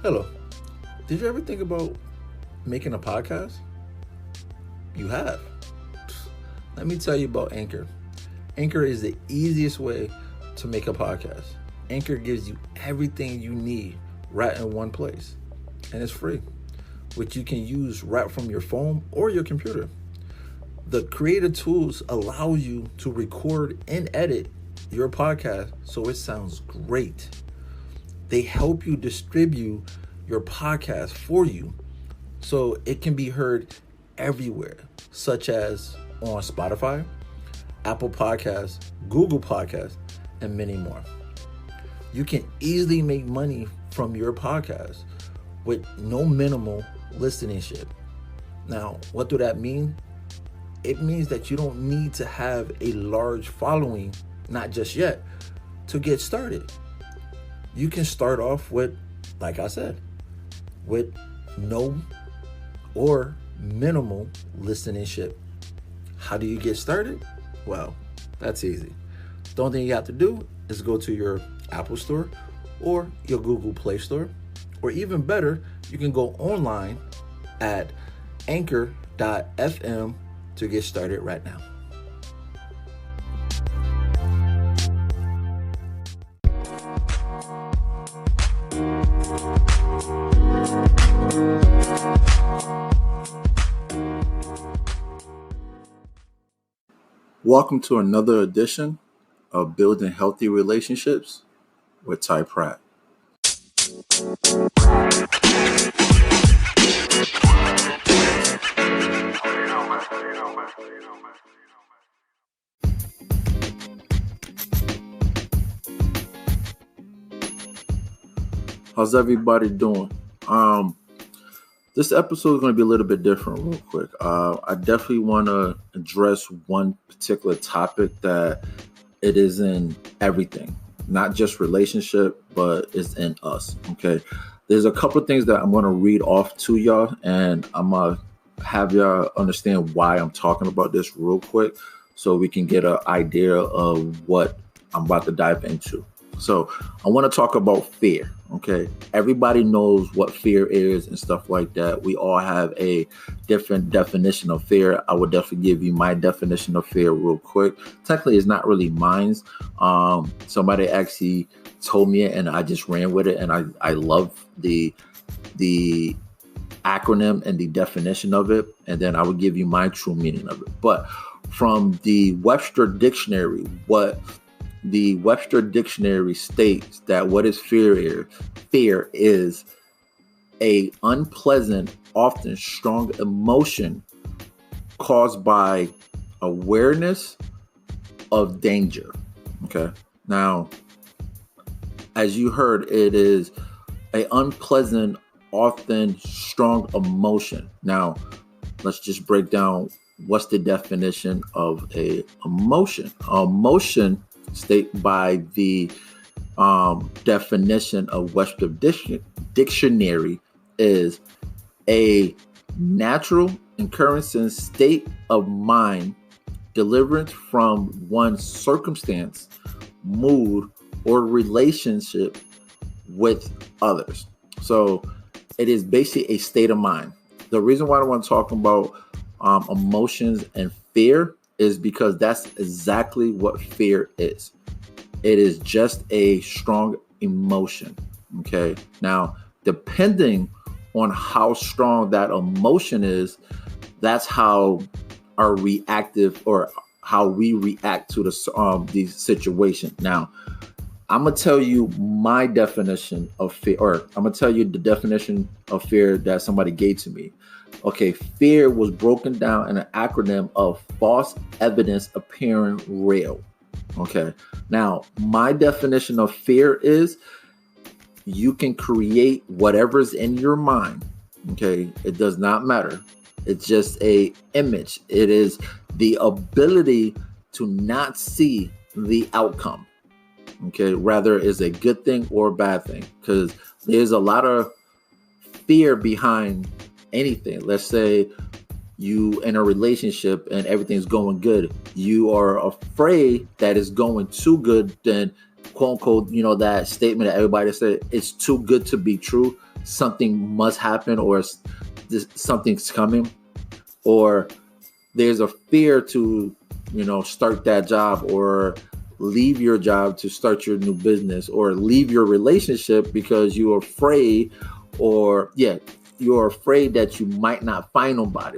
Hello. Did you ever think about making a podcast? You have. Let me tell you about Anchor. Anchor is the easiest way to make a podcast. Anchor gives you everything you need right in one place. And it's free, which you can use right from your phone or your computer. The creative tools allow you to record and edit your podcast so it sounds great. They help you distribute your podcast for you so it can be heard everywhere, such as on Spotify, Apple Podcasts, Google Podcasts, and many more. You can easily make money from your podcast with no minimal listenership. Now, what do that mean? It means that you don't need to have a large following, not just yet, to get started. You can start off with, like I said, with no or minimal listenership. How do you get started? Well, that's easy. The only thing you have to do is go to your Apple Store or your Google Play Store, or even better, you can go online at anchor.fm to get started right now. Welcome to another edition of Building Healthy Relationships with Ty Pratt. How's everybody doing? This episode is going to be a little bit different real quick. I definitely want to address one particular topic that it is in everything, not just relationship, but it's in us, okay? There's a couple of things that I'm going to read off to y'all, and I'm going to have y'all understand why I'm talking about this real quick so we can get an idea of what I'm about to dive into. So I want to talk about fear, okay? Everybody knows what fear is and stuff like that. We all have a different definition of fear. I would definitely give you my definition of fear real quick. Technically, it's not really mine. Somebody actually told me it and I just ran with it. And I love the acronym and the definition of it. And then I would give you my true meaning of it. But from the Webster Dictionary, what the Webster Dictionary states that what is fear is? Fear is a unpleasant, often strong emotion caused by awareness of danger. Okay. Now, as you heard, it is an unpleasant, often strong emotion. Now, let's just break down what's the definition of a emotion. Emotion, state by the definition of Webster Dictionary, is a natural occurrence and state of mind derived from one's circumstance, mood, or relationship with others. So it is basically a state of mind. The reason why I want to talk about emotions and fear is because that's exactly what fear is. It is just a strong emotion, okay? Now, depending on how strong that emotion is, that's how our reactive or how we react to the situation. Now, I'm going to tell you my definition of fear, or I'm going to tell you the definition of fear that somebody gave to me. Okay, fear was broken down in an acronym of false evidence appearing real. Okay, now my definition of fear is you can create whatever's in your mind. Okay, it does not matter. It's just a image. It is the ability to not see the outcome. Okay, rather is a good thing or a bad thing, because there's a lot of fear behind anything. Let's say you in a relationship and everything's going good. You are afraid that it's going too good, then quote unquote, that statement that everybody said, it's too good to be true. something must happen, or something's coming, or there's a fear to, start that job, or leave your job to start your new business, or leave your relationship because you're afraid, you're afraid that you might not find nobody.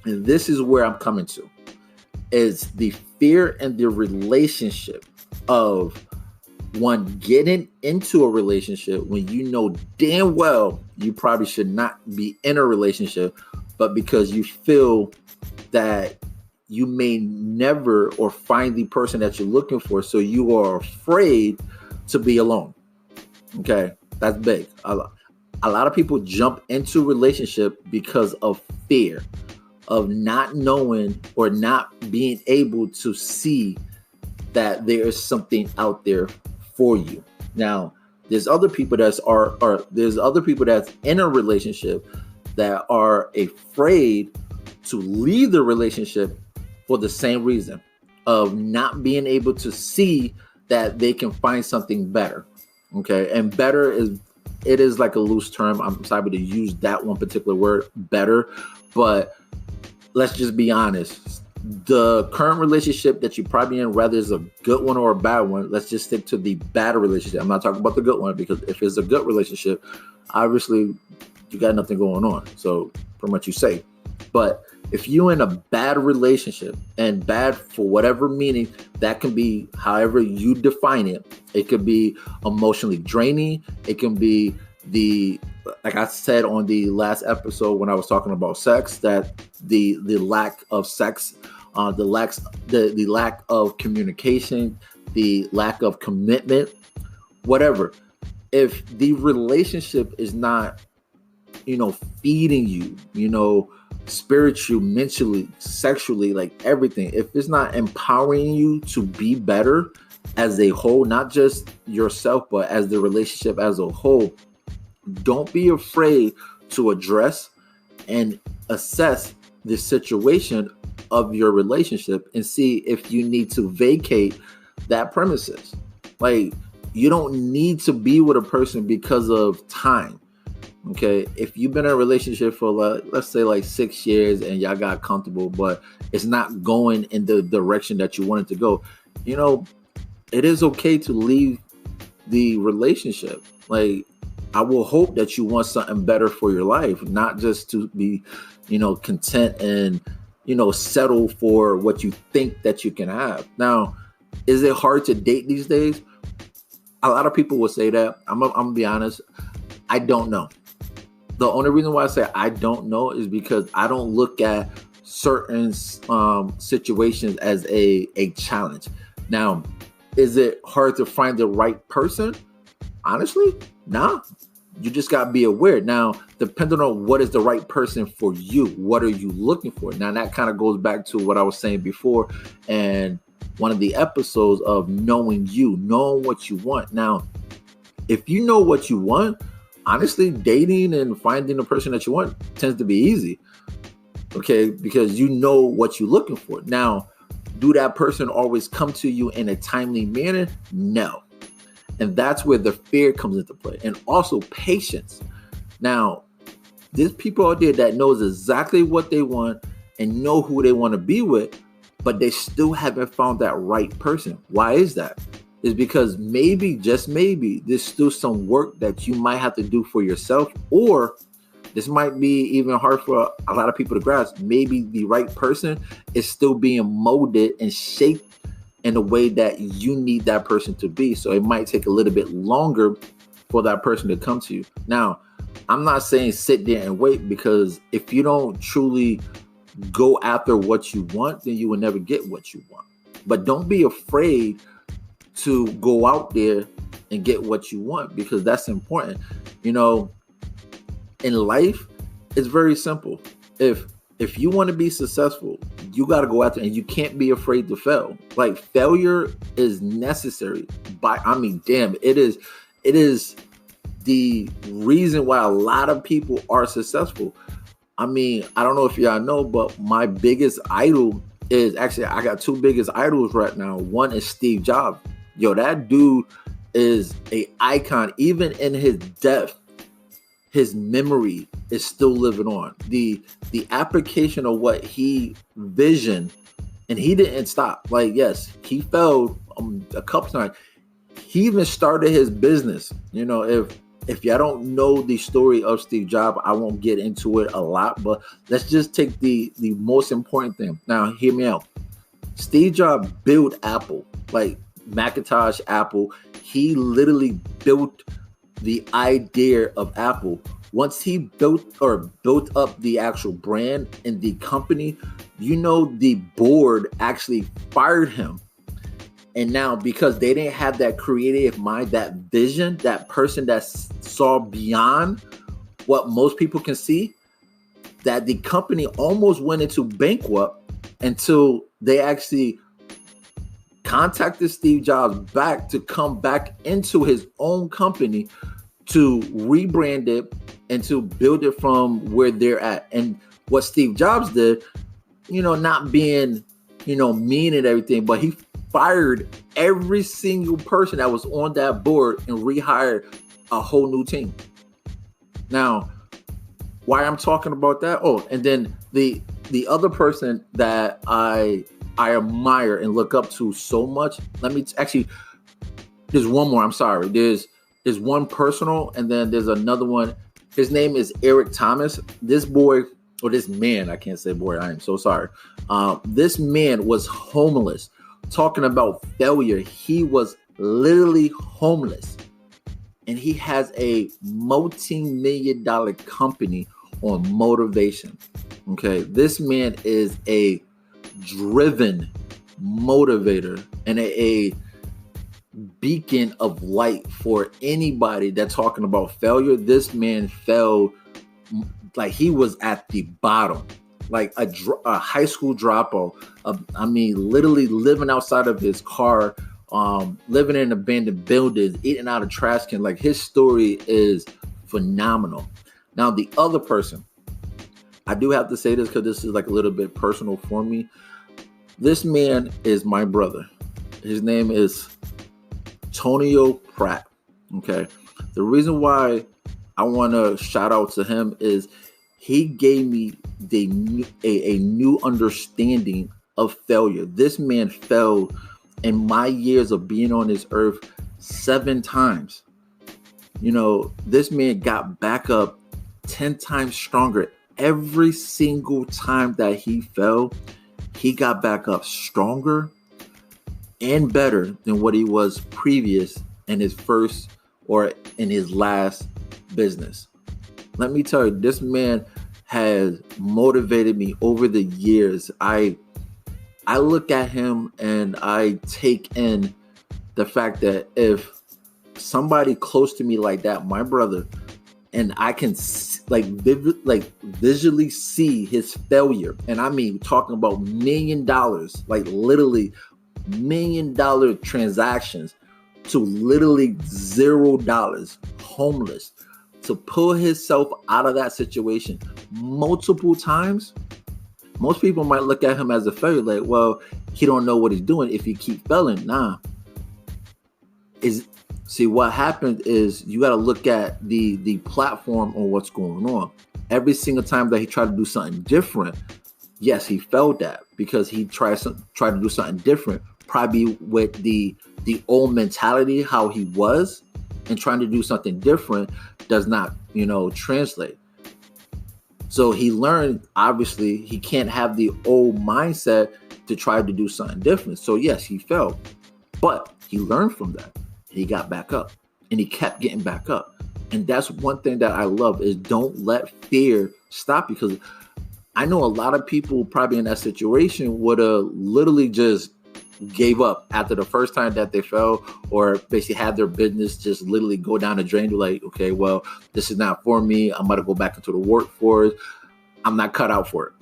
And this is where I'm coming to, is the fear in the relationship of one getting into a relationship when you know damn well you probably should not be in a relationship, but because you feel that you may never or find the person that you're looking for, so you are afraid to be alone. Okay, that's big. A lot of people jump into a relationship because of fear of not knowing or not being able to see that there is something out there for you. Now, there's other people that's in a relationship that are afraid to leave the relationship for the same reason of not being able to see that they can find something better. Okay, and better is like a loose term. I'm sorry to use that one particular word, better, but let's just be honest. The current relationship that you're probably in, whether it's a good one or a bad one, let's just stick to the bad relationship. I'm not talking about the good one, because if it's a good relationship, obviously you got nothing going on. So pretty much you say. But if you're in a bad relationship, and bad for whatever meaning, that can be however you define it. It could be emotionally draining. It can be like I said on the last episode when I was talking about sex, that the lack of sex, the lack of communication, the lack of commitment, whatever. If the relationship is not, feeding you, spiritually, mentally, sexually, like everything, if it's not empowering you to be better as a whole, not just yourself, but as the relationship as a whole, don't be afraid to address and assess the situation of your relationship and see if you need to vacate that premises. Like, you don't need to be with a person because of time. Okay, if you've been in a relationship for let's say like 6 years and y'all got comfortable, but it's not going in the direction that you wanted to go, it is okay to leave the relationship. Like, I will hope that you want something better for your life, not just to be, content and, settle for what you think that you can have. Now, is it hard to date these days? A lot of people will say that. I'm gonna be honest. I don't know. The only reason why I say I don't know is because I don't look at certain situations as a challenge. Now, is it hard to find the right person? Honestly, nah. You just got to be aware. Now, depending on what is the right person for you, what are you looking for? Now, that kind of goes back to what I was saying before, and one of the episodes of knowing what you want. Now, if you know what you want, honestly, dating and finding the person that you want tends to be easy. Okay, because you know what you're looking for. Now, do that person always come to you in a timely manner? No. And that's where the fear comes into play. And also patience. Now, there's people out there that knows exactly what they want and know who they want to be with, but they still haven't found that right person. Why is that? It's because maybe, just maybe, there's still some work that you might have to do for yourself, or this might be even hard for a lot of people to grasp. Maybe the right person is still being molded and shaped in a way that you need that person to be. So it might take a little bit longer for that person to come to you. Now, I'm not saying sit there and wait, because if you don't truly go after what you want, then you will never get what you want. But don't be afraid to go out there and get what you want, because that's important. In life, it's very simple. If you want to be successful, you got to go after it, and you can't be afraid to fail. Like, failure is necessary. It is the reason why a lot of people are successful. I don't know if y'all know, but my biggest idol is actually, I got two biggest idols right now. One is Steve Jobs. Yo, that dude is an icon. Even in his death, his memory is still living on. The application of what he visioned, and he didn't stop. Like, yes, he failed a couple times. He even started his business. If y'all don't know the story of Steve Jobs, I won't get into it a lot, but let's just take the most important thing. Now, hear me out. Steve Jobs built Apple, like Macintosh, Apple. He literally built the idea of Apple. Once he built up the actual brand and the company, the board actually fired him. And now, because they didn't have that creative mind, that vision, that person that saw beyond what most people can see, that the company almost went into bankrupt until they actually contacted Steve Jobs back to come back into his own company to rebrand it and to build it from where they're at. And what Steve Jobs did, not being, mean and everything, but he fired every single person that was on that board and rehired a whole new team. Now, why I'm talking about that? Oh, and then the other person that I admire and look up to so much. There's one more. I'm sorry. There's one personal, and then there's another one. His name is Eric Thomas. This man, I can't say boy. I am so sorry. This man was homeless. Talking about failure, he was literally homeless, and he has a multi-million-dollar company on motivation. Okay, this man is a driven motivator and a beacon of light for anybody that's talking about failure. This man fell like he was at the bottom, like a high school dropout. Literally living outside of his car, living in abandoned buildings, eating out of trash can. Like, his story is phenomenal. Now, the other person, I do have to say this because this is like a little bit personal for me. This man is my brother. His name is Tonio Pratt. Okay. The reason why I want to shout out to him is he gave me a new understanding of failure. This man fell in my years of being on this earth 7 times. This man got back up 10 times stronger. Every single time that he fell, he got back up stronger and better than what he was previous in his first or in his last business. Let me tell you, this man has motivated me over the years. I look at him and I take in the fact that if somebody close to me like that, my brother, and I can visually see his failure, and I mean talking about $1 million, like literally $1 million transactions to literally $0, homeless, to pull himself out of that situation multiple times. Most people might look at him as a failure, like, well, he don't know what he's doing if he keep failing. Nah. See, what happened is you got to look at the platform on what's going on. Every single time that he tried to do something different, yes, he failed that because he tried to do something different, probably with the old mentality, how he was, and trying to do something different does not, translate. So he learned, obviously, he can't have the old mindset to try to do something different. So yes, he failed, but he learned from that. He got back up and he kept getting back up. And that's one thing that I love is don't let fear stop you. Because I know a lot of people probably in that situation would have literally just gave up after the first time that they fell, or basically had their business just literally go down the drain. They're like, okay, well, this is not for me. I'm about to go back into the workforce. I'm not cut out for it.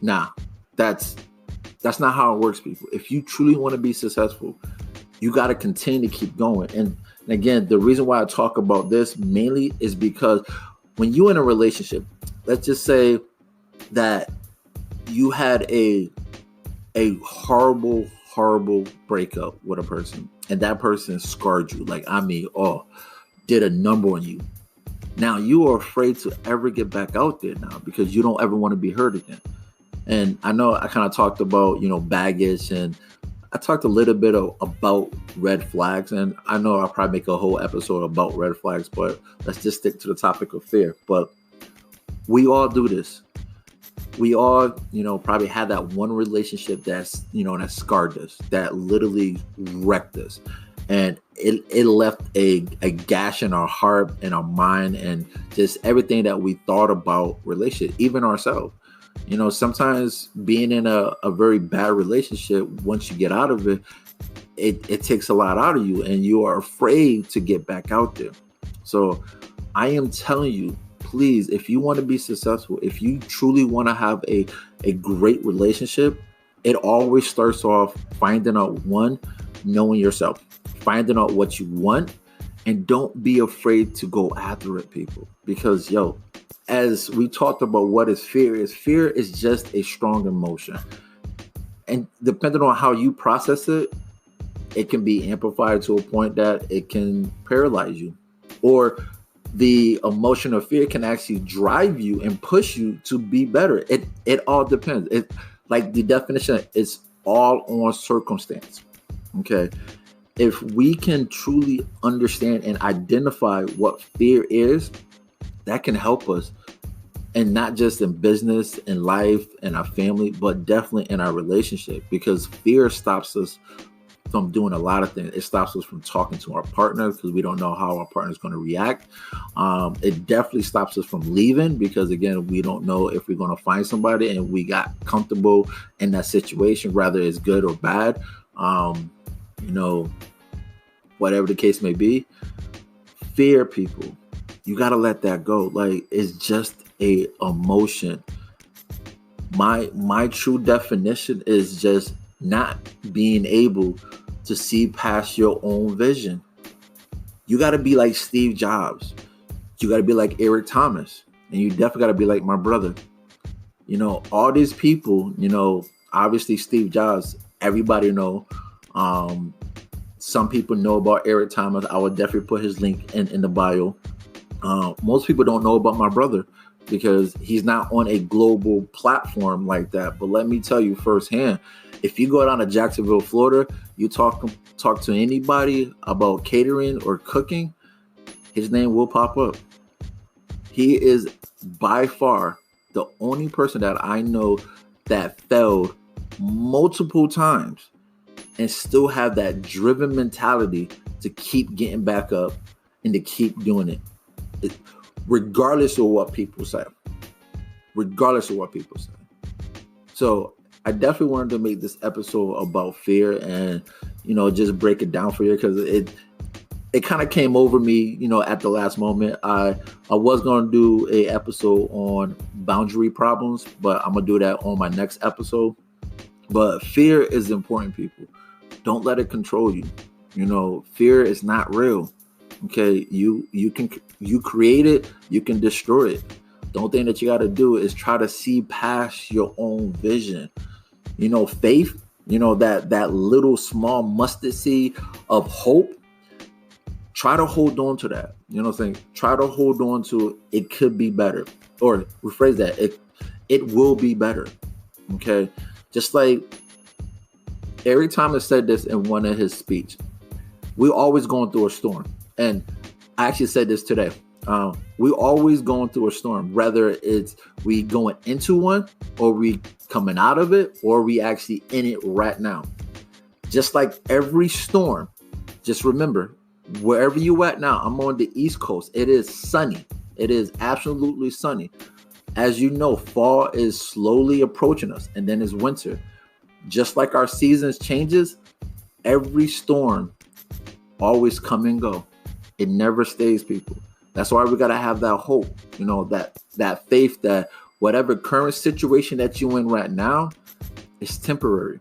Nah, that's not how it works, people. If you truly want to be successful, you got to continue to keep going. And again, the reason why I talk about this mainly is because when you're in a relationship, let's just say that you had a horrible breakup with a person, and that person scarred you. Like, did a number on you. Now you are afraid to ever get back out there now because you don't ever want to be hurt again. And I know I kind of talked about, baggage, and I talked a little bit about red flags, and I know I'll probably make a whole episode about red flags, but let's just stick to the topic of fear. But we all do this. We all, probably had that one relationship that scarred us, that literally wrecked us. And it left a gash in our heart and our mind and just everything that we thought about relationship, even ourselves. Sometimes being in a very bad relationship, once you get out of it, it takes a lot out of you and you are afraid to get back out there. So I am telling you, please, if you want to be successful, if you truly want to have a great relationship, it always starts off finding out, one, knowing yourself, finding out what you want, and don't be afraid to go after it, people. Because, as we talked about what fear is just a strong emotion. And depending on how you process it, it can be amplified to a point that it can paralyze you. Or the emotion of fear can actually drive you and push you to be better. It all depends. Like the definition is all on circumstance. Okay. If we can truly understand and identify what fear is, that can help us. And not just in business, in life, in our family, but definitely in our relationship, because fear stops us from doing a lot of things. It stops us from talking to our partner because we don't know how our partner is going to react. It definitely stops us from leaving because, again, we don't know if we're going to find somebody and we got comfortable in that situation, whether it's good or bad, whatever the case may be. Fear, people, you got to let that go. Like, it's just a emotion. My true definition is just not being able to see past your own vision. You got to be like Steve Jobs. You got to be like Eric Thomas. And you definitely got to be like my brother. All these people, obviously Steve Jobs, everybody know. Some people know about Eric Thomas. I would definitely put his link in the bio. Most people don't know about my brother because he's not on a global platform like that. But let me tell you firsthand, if you go down to Jacksonville, Florida, you talk to anybody about catering or cooking, his name will pop up. He is by far the only person that I know that failed multiple times and still have that driven mentality to keep getting back up and to keep doing it. Regardless of what people say. So I definitely wanted to make this episode about fear and, just break it down for you because it kind of came over me, at the last moment. I was going to do a episode on boundary problems, but I'm going to do that on my next episode. But fear is important, people. Don't let it control you. Fear is not real. Okay, you create it, you can destroy it. The only thing that you got to do is try to see past your own vision. Faith, that little small mustard seed of hope. Try to hold on to that. Try to hold on to it could be better. Or rephrase that, it will be better. Okay, just like Eric Thomas said this in one of his speeches. We're always going through a storm. And I actually said this today. We're always going through a storm, whether it's we going into one or we coming out of it or we actually in it right now. Just like every storm, just remember, wherever you at now, I'm on the East Coast. It is sunny. It is absolutely sunny. As you know, fall is slowly approaching us and then it's winter. Just like our seasons changes, every storm always come and go. It never stays, people. That's why we got to have that hope, that faith that whatever current situation that you're in right now is temporary.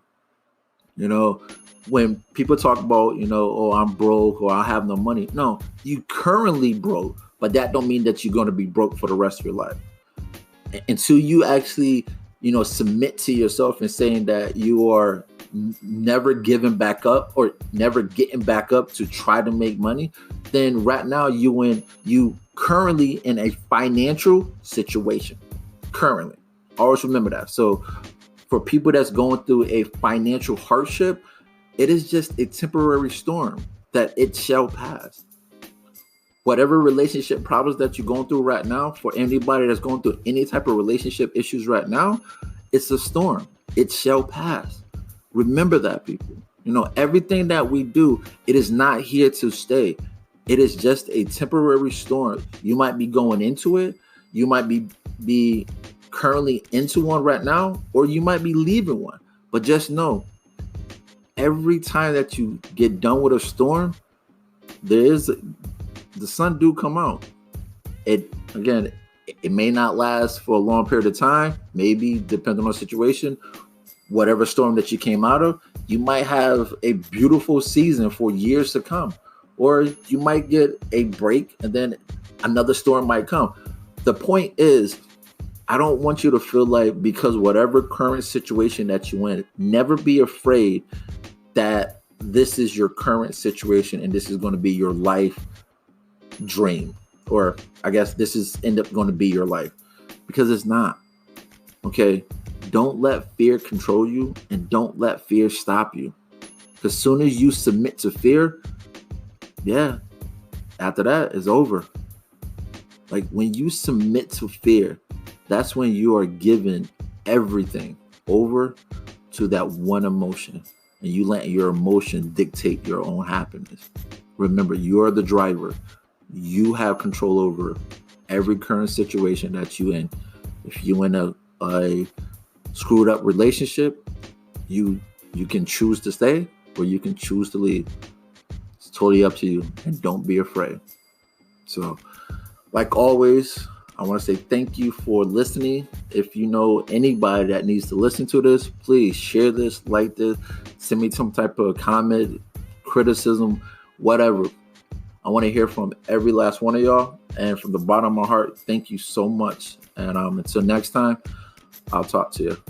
When people talk about, oh, I'm broke or I have no money. No, you currently broke, but that don't mean that you're going to be broke for the rest of your life. Until you actually, submit to yourself and saying that you are never giving back up or never getting back up to try to make money, then right now you currently in a financial situation. Currently. Always remember that. So for people that's going through a financial hardship, it is just a temporary storm that it shall pass. Whatever relationship problems that you're going through right now, for anybody that's going through any type of relationship issues right now, it's a storm. It shall pass. Remember that, people. Everything that we do, it is not here to stay. It is just a temporary storm. You might be going into it. You might be currently into one right now, or you might be leaving one. But just know, every time that you get done with a storm, the sun do come out. It may not last for a long period of time. Maybe depending on the situation, whatever storm that you came out of, you might have a beautiful season for years to come. Or you might get a break and then another storm might come. The point is, I don't want you to feel like because whatever current situation that you're in, never be afraid that this is your current situation and this is going to be your life dream. Or I guess this is end up going to be your life, because it's not. Okay? Don't let fear control you, and don't let fear stop you. Because as soon as you submit to fear, after that, it's over. Like when you submit to fear, that's when you are given everything over to that one emotion. And you let your emotion dictate your own happiness. Remember, you are the driver. You have control over every current situation that you're in. If you're in a screwed up relationship, you can choose to stay or you can choose to leave. It's totally up to you. And don't be afraid. So, like always, I want to say thank you for listening. If you know anybody that needs to listen to this, please share this, like this, send me some type of comment, criticism, whatever. I want to hear from every last one of y'all. And from the bottom of my heart, thank you so much. And until next time, I'll talk to you.